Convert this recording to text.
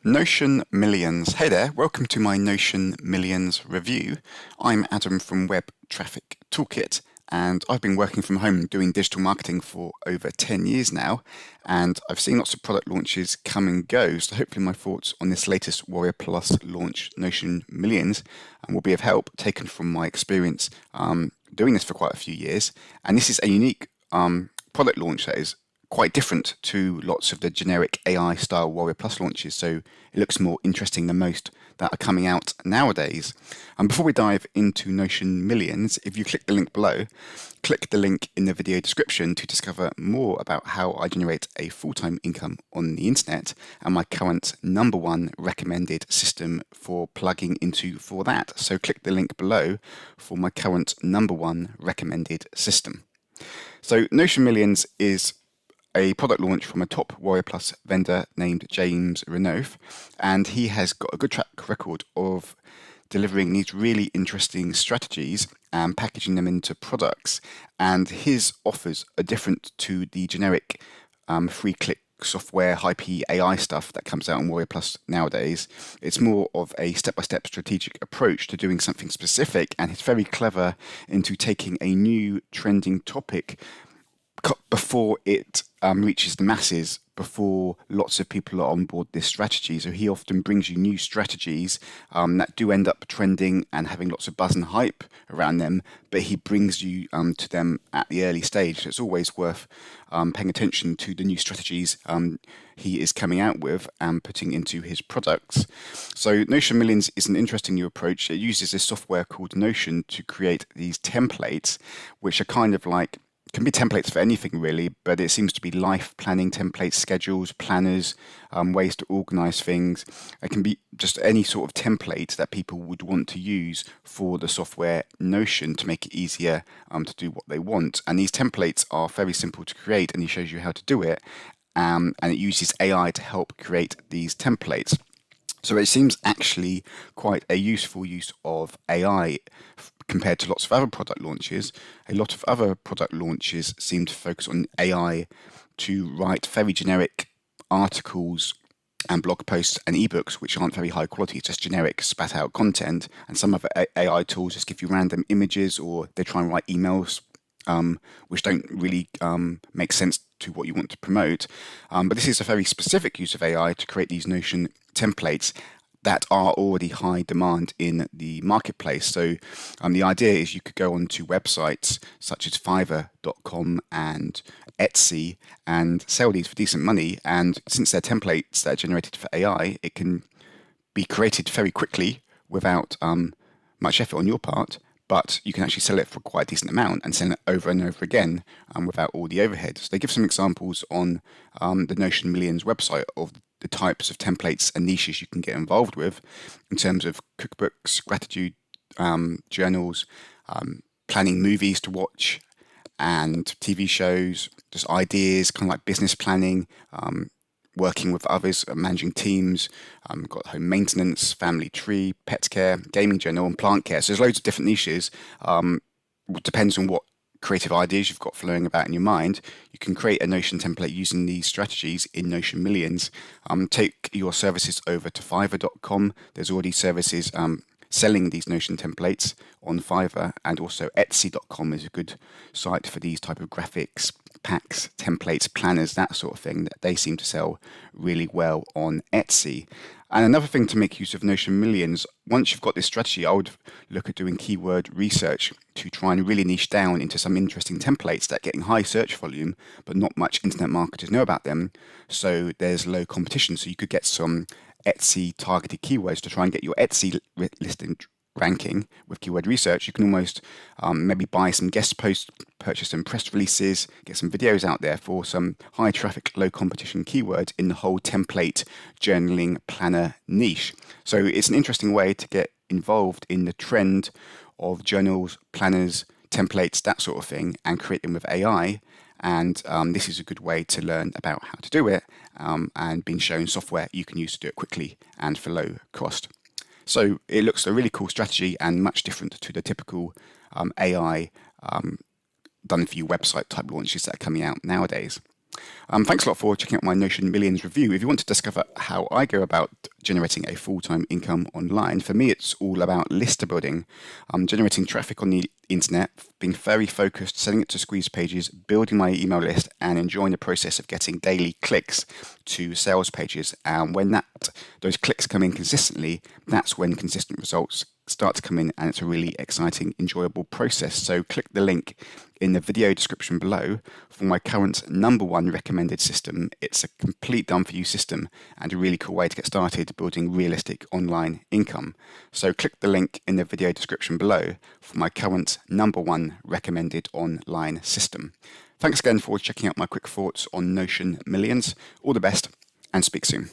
Notion Millions. Hey there, welcome to my Notion Millions review. I'm Adam from Web Traffic Toolkit, and I've been working from home doing digital marketing for over 10 years now, and I've seen lots of product launches come and go. So hopefully my thoughts on this latest Warrior Plus launch, Notion Millions, will be of help, taken from my experience doing this for quite a few years. And this is a unique product launch that is quite different to lots of the generic AI style Warrior Plus launches, so it looks more interesting than most that are coming out nowadays. And before we dive into Notion Millions, if you click the link below, click the link in the video description to discover more about how I generate a full-time income on the internet and my current #1 recommended system for plugging into for that. So click the link below for my current #1 recommended system. So Notion Millions is a product launch from a top Warrior Plus vendor named James Renouf, and he has got a good track record of delivering these really interesting strategies and packaging them into products. And his offers are different to the generic free click software hype AI stuff that comes out on Warrior Plus nowadays. It's more of a step-by-step strategic approach to doing something specific, and he's very clever into taking a new trending topic before it reaches the masses, before lots of people are on board this strategy. So he often brings you new strategies that do end up trending and having lots of buzz and hype around them, but he brings you to them at the early stage. So it's always worth paying attention to the new strategies he is coming out with and putting into his products. So Notion Millions is an interesting new approach. It uses this software called Notion to create these templates, which are kind of like, can be templates for anything really, but it seems to be life planning templates, schedules, planners, ways to organize things. It can be just any sort of template that people would want to use for the software Notion to make it easier to do what they want. And these templates are very simple to create, and he shows you how to do it. And it uses AI to help create these templates. So it seems actually quite a useful use of AI compared to lots of other product launches. A lot of other product launches seem to focus on AI to write very generic articles and blog posts and ebooks which aren't very high quality, it's just generic spat out content. And some other AI tools just give you random images, or they try and write emails which don't really make sense to what you want to promote. But this is a very specific use of AI to create these Notion templates that are already high demand in the marketplace. So the idea is you could go onto websites such as Fiverr.com and Etsy and sell these for decent money. And since they're templates that are generated for AI, it can be created very quickly without much effort on your part, but you can actually sell it for quite a decent amount and sell it over and over again without all the overhead. So they give some examples on the Notion Millions website of the types of templates and niches you can get involved with in terms of cookbooks, gratitude journals, planning movies to watch and TV shows, just ideas, kind of like business planning, working with others, managing teams, got home maintenance, family tree, pet care, gaming journal, and plant care. So there's loads of different niches. It depends on what creative ideas you've got flowing about in your mind. You can create a Notion template using these strategies in Notion Millions. Take your services over to Fiverr.com. There's already services selling these Notion templates on Fiverr, and also Etsy.com is a good site for these type of graphics, packs, templates, planners, that sort of thing, that they seem to sell really well on Etsy. And another thing to make use of Notion Millions, once you've got this strategy, I would look at doing keyword research to try and really niche down into some interesting templates that are getting high search volume, but not much internet marketers know about them. So there's low competition. So you could get some Etsy targeted keywords to try and get your Etsy listing ranking with keyword research. You can almost maybe buy some guest posts, purchase some press releases, get some videos out there for some high traffic, low competition keywords in the whole template journaling planner niche. So it's an interesting way to get involved in the trend of journals, planners, templates, that sort of thing, and create them with AI. And this is a good way to learn about how to do it, and being shown software you can use to do it quickly and for low cost. So it looks a really cool strategy and much different to the typical AI done for you website type launches that are coming out nowadays. Thanks a lot for checking out my Notion Millions review. If you want to discover how I go about generating a full-time income online. For me, it's all about list building, generating traffic on the internet, being very focused, sending it to squeeze pages, building my email list, and enjoying the process of getting daily clicks to sales pages. And when those clicks come in consistently, that's when consistent results start to come in, and it's a really exciting, enjoyable process. So click the link in the video description below for my current #1 recommended system. It's a complete done-for-you system and a really cool way to get started building realistic online income. So click the link in the video description below for my current #1 recommended online system. Thanks again for checking out my quick thoughts on Notion Millions. All the best, and speak soon.